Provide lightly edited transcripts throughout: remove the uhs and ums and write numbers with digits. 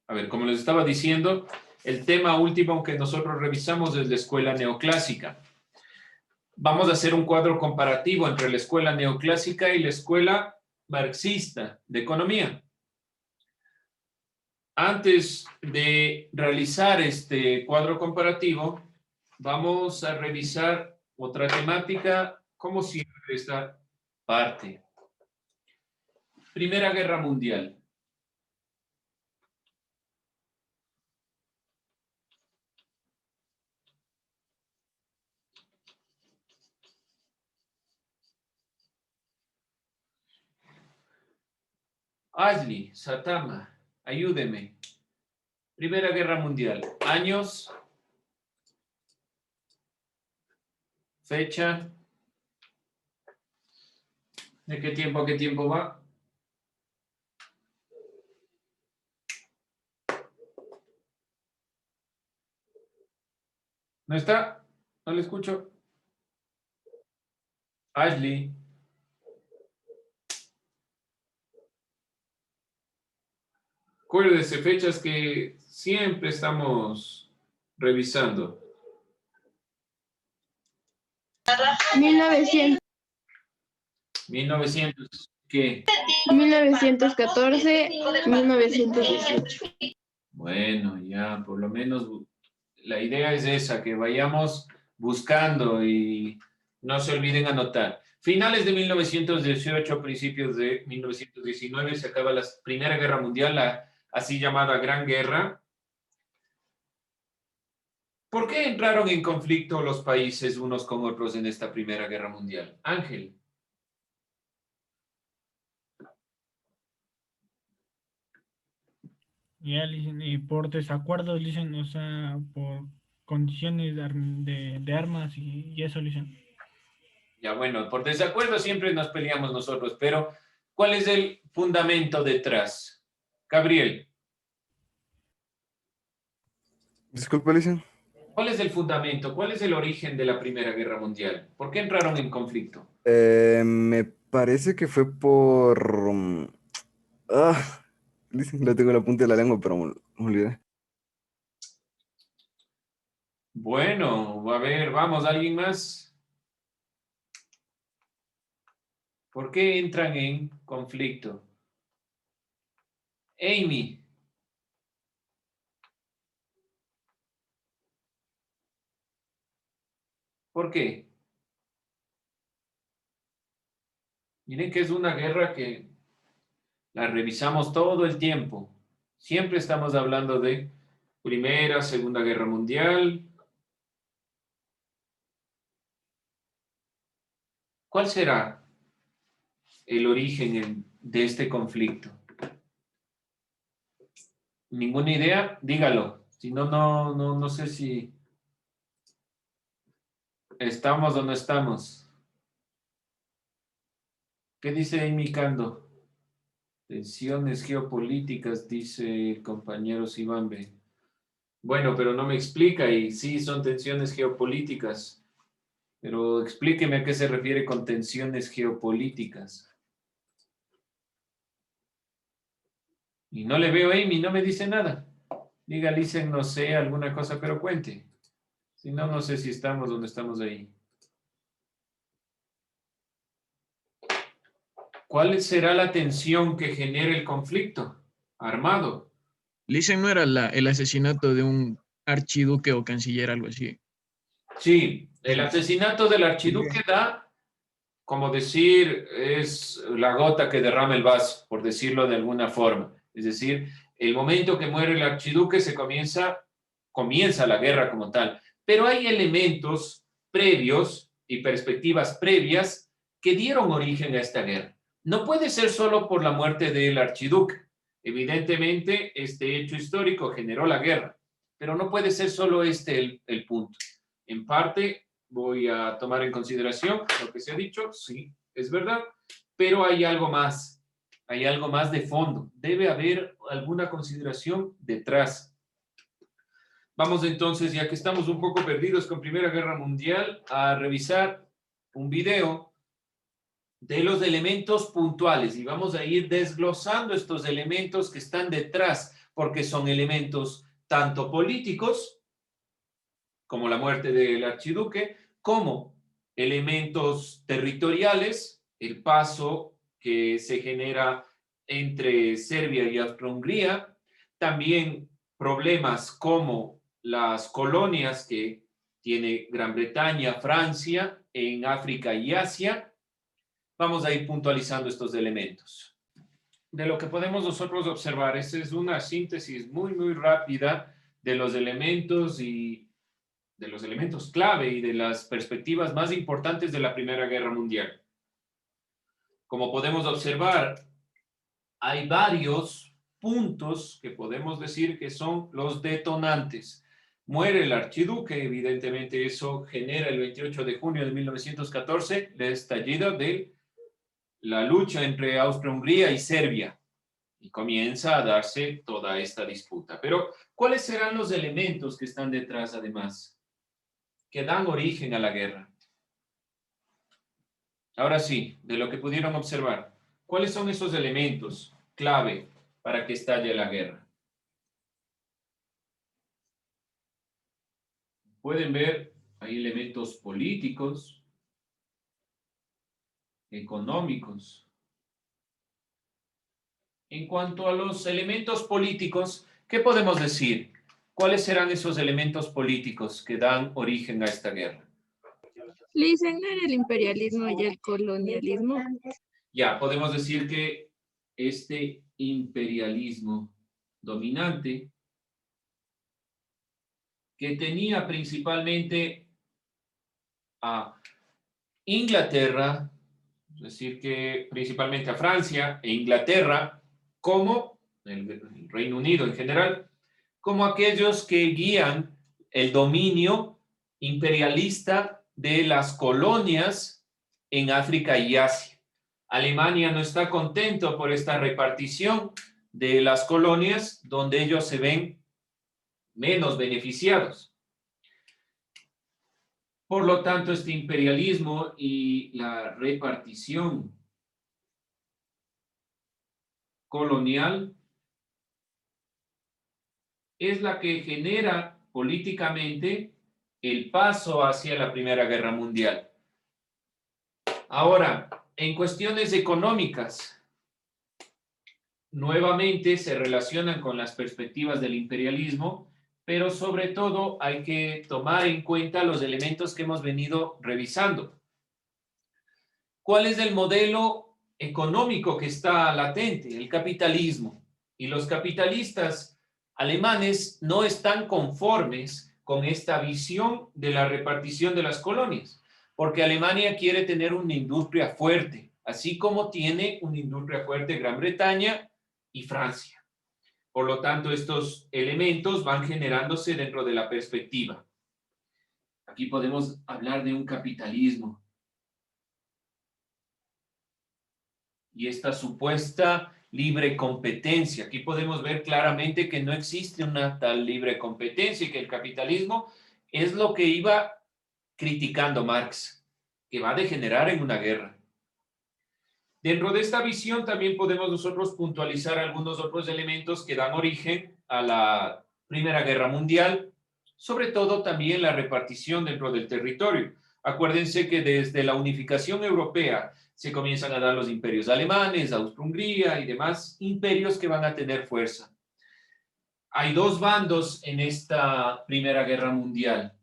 A ver, como les estaba diciendo, el tema último que nosotros revisamos es la escuela neoclásica. Vamos a hacer un cuadro comparativo entre la escuela neoclásica y la escuela marxista de economía. Antes de realizar este cuadro comparativo, vamos a revisar otra temática, como siempre, esta parte. Primera Guerra Mundial. Ashley, Satama, ayúdeme. Primera Guerra Mundial. Años, fecha, ¿de qué tiempo a qué tiempo va? ¿No está? No le escucho. Ashley. Acuérdese, fechas que siempre estamos revisando. 1900, 1900, ¿qué? 1914, 1918. Bueno, ya, por lo menos la idea es esa, que vayamos buscando y no se olviden anotar. Finales de 1918, principios de 1919, se acaba la Primera Guerra Mundial, la así llamada Gran Guerra. ¿Por qué entraron en conflicto los países unos con otros en esta Primera Guerra Mundial? Ángel. Ya, dicen, y por desacuerdos, dicen, o sea, por condiciones de armas y eso, dicen. Ya bueno, por desacuerdo siempre nos peleamos nosotros, pero ¿cuál es el fundamento detrás? Gabriel. Disculpe, Lisa. ¿Cuál es el fundamento? ¿Cuál es el origen de la Primera Guerra Mundial? ¿Por qué entraron en conflicto? Me parece que fue por... ah, Lisa, lo tengo en la punta de la lengua, pero me olvidé. Bueno, a ver, vamos, ¿alguien más? ¿Por qué entran en conflicto? Amy. ¿Por qué? Miren que es una guerra que la revisamos todo el tiempo. Siempre estamos hablando de Primera, Segunda Guerra Mundial. ¿Cuál será el origen de este conflicto? ¿Ninguna idea? Dígalo. Si no, no sé si estamos o no estamos. ¿Qué dice Amy Cando? Tensiones geopolíticas, dice el compañero Sibambe. Bueno, pero no me explica, y sí, son tensiones geopolíticas, pero explíqueme a qué se refiere con tensiones geopolíticas. Y no le veo a Amy, no me dice nada. Diga, dicen, no sé, alguna cosa, pero cuente. Si no, no sé si estamos donde estamos ahí. ¿Cuál será la tensión que genere el conflicto armado? Dicen no era el asesinato de un archiduque o canciller, algo así. Sí, el asesinato del archiduque da, como decir, es la gota que derrama el vaso, por decirlo de alguna forma. Es decir, el momento que muere el archiduque comienza la guerra como tal. Pero hay elementos previos y perspectivas previas que dieron origen a esta guerra. No puede ser solo por la muerte del archiduque. Evidentemente, este hecho histórico generó la guerra, pero no puede ser solo este el punto. En parte, voy a tomar en consideración lo que se ha dicho, sí, es verdad, pero hay algo más de fondo. Debe haber alguna consideración detrás. Vamos entonces, ya que estamos un poco perdidos con Primera Guerra Mundial, a revisar un video de los elementos puntuales y vamos a ir desglosando estos elementos que están detrás. porque son elementos tanto políticos, como la muerte del archiduque, como elementos territoriales, el paso que se genera entre Serbia y Austria-Hungría, también problemas como las colonias que tiene Gran Bretaña, Francia, en África y Asia. Vamos a ir puntualizando estos elementos. De lo que podemos nosotros observar, esta es una síntesis muy rápida de los elementos y de los elementos clave y de las perspectivas más importantes de la Primera Guerra Mundial. Como podemos observar, hay varios puntos que podemos decir que son los detonantes. Muere el archiduque, evidentemente eso genera el 28 de junio de 1914 el estallido de la lucha entre Austria-Hungría y Serbia y comienza a darse toda esta disputa. Pero, ¿cuáles serán los elementos que están detrás además, que dan origen a la guerra? Ahora sí, de lo que pudieron observar, ¿cuáles son esos elementos clave para que estalle la guerra? Pueden ver, hay elementos políticos, económicos. En cuanto a los elementos políticos, ¿qué podemos decir? ¿Cuáles serán esos elementos políticos que dan origen a esta guerra? Le dicen el imperialismo y el colonialismo. Ya, podemos decir que este imperialismo dominante, que tenía principalmente a Inglaterra, es decir, que principalmente a Francia e Inglaterra, como el Reino Unido en general, como aquellos que guían el dominio imperialista de las colonias en África y Asia. Alemania no está contento por esta repartición de las colonias donde ellos se ven menos beneficiados. Por lo tanto, este imperialismo y la repartición colonial es la que genera políticamente el paso hacia la Primera Guerra Mundial. Ahora, en cuestiones económicas, nuevamente se relacionan con las perspectivas del imperialismo, pero sobre todo hay que tomar en cuenta los elementos que hemos venido revisando. ¿Cuál es el modelo económico que está latente? El capitalismo. Y los capitalistas alemanes no están conformes con esta visión de la repartición de las colonias, porque Alemania quiere tener una industria fuerte, así como tiene una industria fuerte Gran Bretaña y Francia. Por lo tanto, estos elementos van generándose dentro de la perspectiva. Aquí podemos hablar de un capitalismo. Y esta supuesta libre competencia. Aquí podemos ver claramente que no existe una tal libre competencia y que el capitalismo es lo que iba criticando Marx, que va a degenerar en una guerra. Dentro de esta visión también podemos nosotros puntualizar algunos otros elementos que dan origen a la Primera Guerra Mundial, sobre todo también la repartición dentro del territorio. Acuérdense que desde la unificación europea se comienzan a dar los imperios alemanes, Austria-Hungría y demás imperios que van a tener fuerza. Hay dos bandos en esta Primera Guerra Mundial.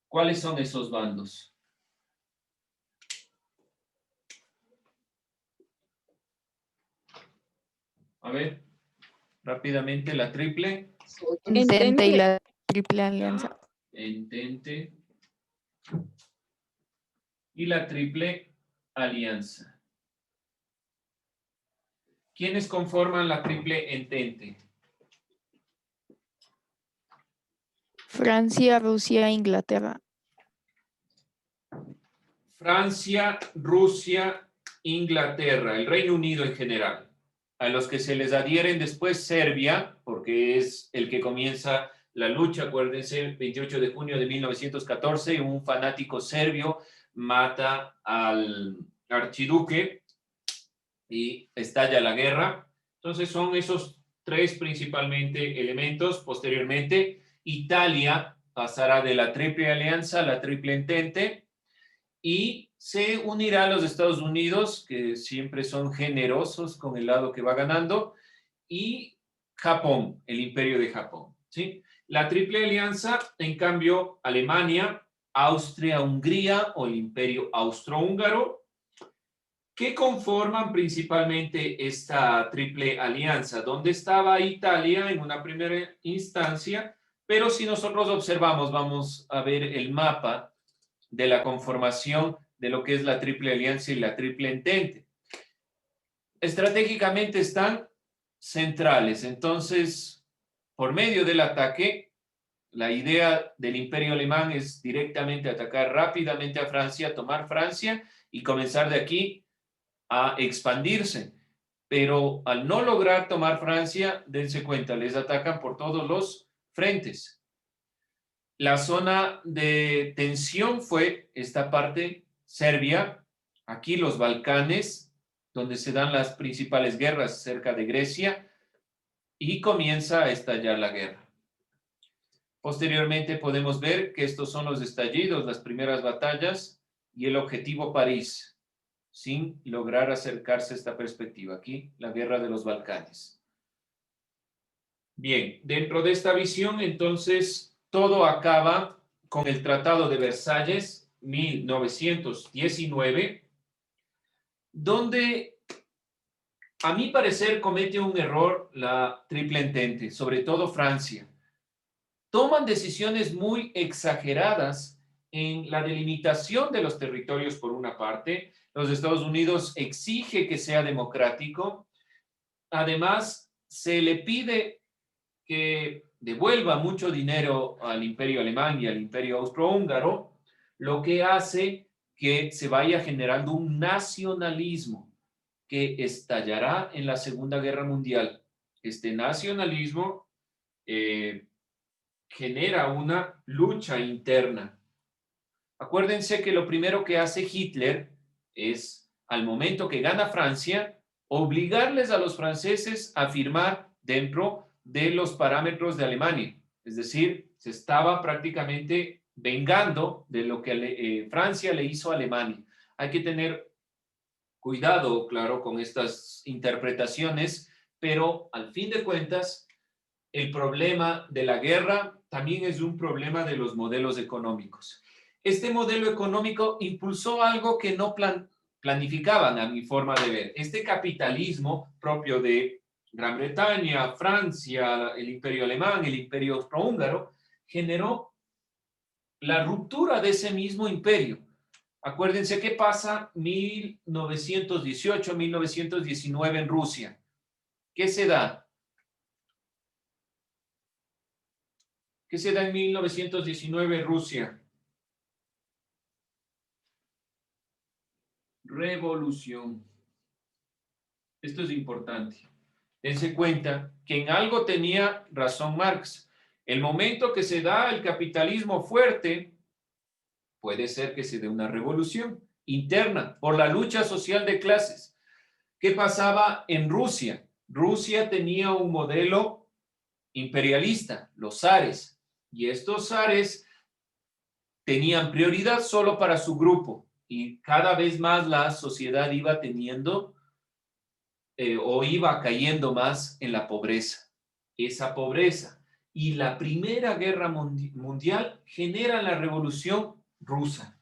¿Cuáles son esos bandos? A ver, rápidamente la triple. Entente y la Triple Alianza. Entente y la Triple Alianza. ¿Quiénes conforman la Triple Entente? Francia, Rusia e Inglaterra. Francia, Rusia, Inglaterra, el Reino Unido en general. A los que se les adhieren después Serbia, porque es el que comienza la lucha. Acuérdense, el 28 de junio de 1914, un fanático serbio mata al archiduque y estalla la guerra. Entonces son esos tres principalmente elementos. Posteriormente, Italia pasará de la Triple Alianza a la Triple Entente y se unirá a los Estados Unidos, que siempre son generosos con el lado que va ganando, y Japón, el Imperio de Japón, ¿sí? La Triple Alianza, en cambio, Alemania, Austria-Hungría o el Imperio Austrohúngaro, que conforman principalmente esta Triple Alianza, donde estaba Italia en una primera instancia, pero si nosotros observamos, vamos a ver el mapa de la conformación de lo que es la Triple Alianza y la Triple Entente. Estratégicamente están centrales, entonces, por medio del ataque, la idea del Imperio Alemán es directamente atacar rápidamente a Francia, tomar Francia y comenzar de aquí a expandirse. Pero al no lograr tomar Francia, dense cuenta, les atacan por todos los frentes. La zona de tensión fue esta parte, Serbia, aquí los Balcanes, donde se dan las principales guerras cerca de Grecia, y comienza a estallar la guerra. Posteriormente podemos ver que estos son los estallidos, las primeras batallas y el objetivo París, sin lograr acercarse a esta perspectiva. Aquí, la guerra de los Balcanes. Bien, dentro de esta visión, entonces, todo acaba con el Tratado de Versalles, 1919, donde, a mi parecer, comete un error la Triple Entente, sobre todo Francia. Toman decisiones muy exageradas en la delimitación de los territorios por una parte. Los Estados Unidos exige que sea democrático. Además, se le pide que devuelva mucho dinero al Imperio Alemán y al Imperio Austrohúngaro, lo que hace que se vaya generando un nacionalismo que estallará en la Segunda Guerra Mundial. Este nacionalismo genera una lucha interna. Acuérdense que lo primero que hace Hitler es, al momento que gana Francia, obligarles a los franceses a firmar dentro de los parámetros de Alemania. Es decir, se estaba prácticamente vengando de lo que Francia le hizo a Alemania. Hay que tener cuidado, claro, con estas interpretaciones, pero al fin de cuentas, el problema de la guerra también es un problema de los modelos económicos. Este modelo económico impulsó algo que no planificaban, a mi forma de ver. Este capitalismo propio de Gran Bretaña, Francia, el Imperio Alemán, el Imperio Austrohúngaro, generó la ruptura de ese mismo imperio. Acuérdense qué pasa 1918, 1919 en Rusia. ¿Qué se da? ¿Qué se da en 1919 en Rusia? Revolución. Esto es importante. Dense cuenta que en algo tenía razón Marx. El momento que se da el capitalismo fuerte, puede ser que se dé una revolución interna por la lucha social de clases. ¿Qué pasaba en Rusia? Rusia tenía un modelo imperialista, los zares, y estos zares tenían prioridad solo para su grupo, y cada vez más la sociedad iba teniendo o iba cayendo más en la pobreza. Esa pobreza y la Primera Guerra Mundial generan la Revolución Rusa.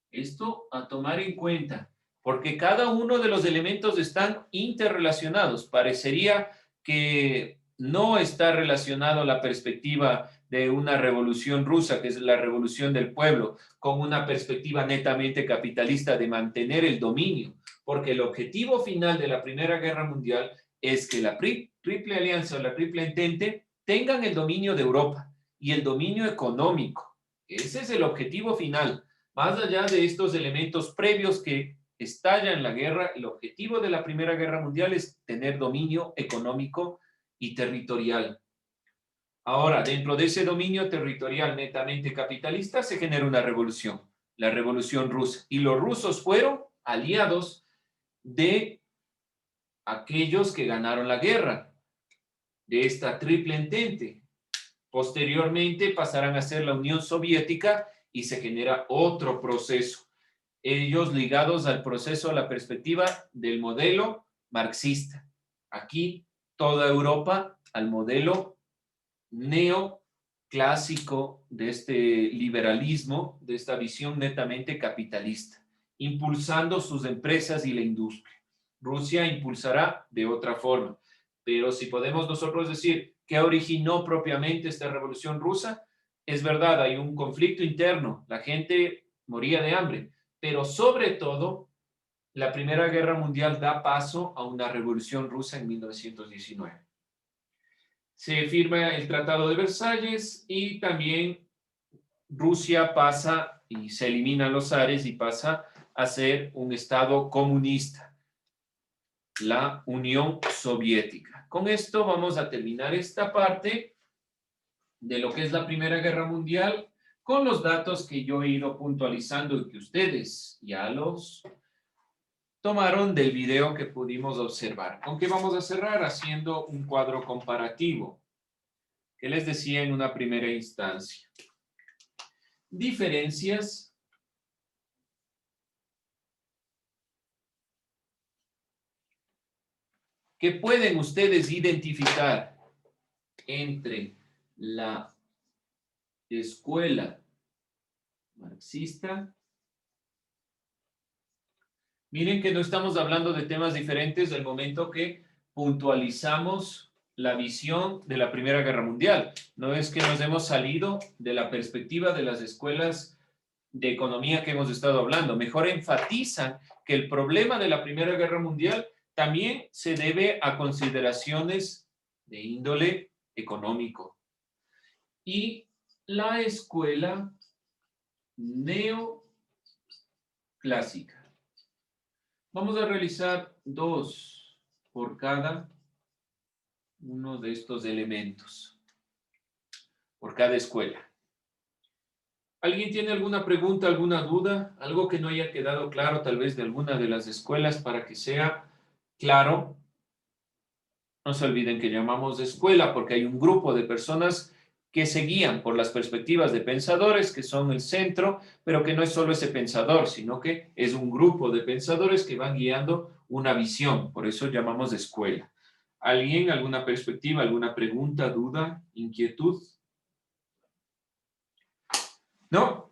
Esto a tomar en cuenta, porque cada uno de los elementos están interrelacionados. Parecería que no está relacionado la perspectiva de una revolución rusa, que es la revolución del pueblo, con una perspectiva netamente capitalista de mantener el dominio, porque el objetivo final de la Primera Guerra Mundial es que la Triple Alianza o la Triple Entente tengan el dominio de Europa y el dominio económico. Ese es el objetivo final. Más allá de estos elementos previos que estallan la guerra, el objetivo de la Primera Guerra Mundial es tener dominio económico y territorial. Ahora, dentro de ese dominio territorial netamente capitalista se genera una revolución, la Revolución Rusa. Y los rusos fueron aliados de aquellos que ganaron la guerra. de esta triple entente. Posteriormente pasarán a ser la Unión Soviética y se genera otro proceso. Ellos ligados al proceso, a la perspectiva del modelo marxista. Aquí toda Europa al modelo neoclásico de este liberalismo, de esta visión netamente capitalista, impulsando sus empresas y la industria. Rusia impulsará de otra forma. Pero si podemos nosotros decir qué originó propiamente esta revolución rusa, es verdad, hay un conflicto interno, la gente moría de hambre, pero sobre todo, la Primera Guerra Mundial da paso a una revolución rusa en 1919. Se firma el Tratado de Versalles y también Rusia pasa y se eliminan los zares y pasa a ser un estado comunista, la Unión Soviética. Con esto vamos a terminar esta parte de lo que es la Primera Guerra Mundial con los datos que yo he ido puntualizando y que ustedes ya los tomaron del video que pudimos observar. Aunque vamos a cerrar haciendo un cuadro comparativo que les decía en una primera instancia. Diferencias que pueden ustedes identificar entre la escuela marxista. Miren que no estamos hablando de temas diferentes del momento que puntualizamos la visión de la Primera Guerra Mundial. No es que nos hemos salido de la perspectiva de las escuelas de economía que hemos estado hablando. Mejor enfatizan que el problema de la Primera Guerra Mundial también se debe a consideraciones de índole económico. Y la escuela neoclásica. Vamos a realizar 2 por cada uno de estos elementos, por cada escuela. ¿Alguien tiene alguna pregunta, alguna duda? Algo que no haya quedado claro tal vez de alguna de las escuelas para que sea claro. No se olviden que llamamos de escuela porque hay un grupo de personas que se guían por las perspectivas de pensadores que son el centro, pero que no es solo ese pensador, sino que es un grupo de pensadores que van guiando una visión. Por eso llamamos de escuela. ¿Alguien, alguna perspectiva, alguna pregunta, duda, inquietud? ¿No?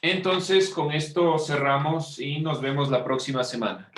Entonces, con esto cerramos y nos vemos la próxima semana.